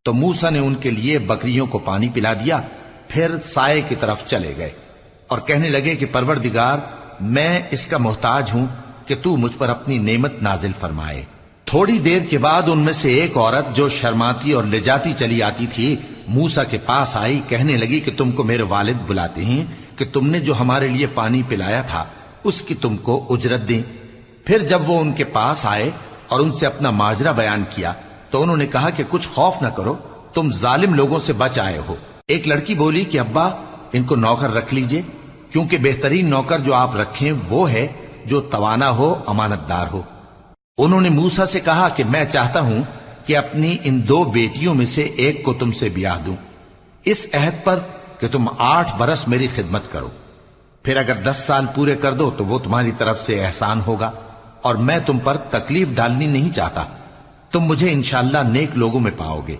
تو موسیٰ نے ان کے لیے بکریوں کو پانی پلا دیا، پھر سائے کی طرف چلے گئے اور کہنے لگے کہ پروردگار، میں اس کا محتاج ہوں کہ تو مجھ پر اپنی نعمت نازل فرمائے۔ تھوڑی دیر کے بعد ان میں سے ایک عورت جو شرماتی اور لجاتی چلی آتی تھی موسیٰ کے پاس آئی، کہنے لگی کہ تم کو میرے والد بلاتے ہیں کہ تم نے جو ہمارے لیے پانی پلایا تھا اس کی تم کو اجرت دیں۔ پھر جب وہ ان کے پاس آئے اور ان سے اپنا ماجرا بیان کیا تو انہوں نے کہا کہ کچھ خوف نہ کرو، تم ظالم لوگوں سے بچ آئے ہو۔ ایک لڑکی بولی کہ ابا، ان کو نوکر رکھ لیجئے، کیونکہ بہترین نوکر جو آپ رکھیں وہ ہے جو توانا ہو، امانت دار ہو۔ انہوں نے موسیٰ سے کہا کہ میں چاہتا ہوں کہ اپنی ان 2 بیٹیوں میں سے ایک کو تم سے بیاہ دوں، اس عہد پر کہ تم 8 برس میری خدمت کرو، پھر اگر 10 سال پورے کر دو تو وہ تمہاری طرف سے احسان ہوگا، اور میں تم پر تکلیف ڈالنی نہیں چاہتا، تم مجھے انشاءاللہ نیک لوگوں میں پاؤ گے۔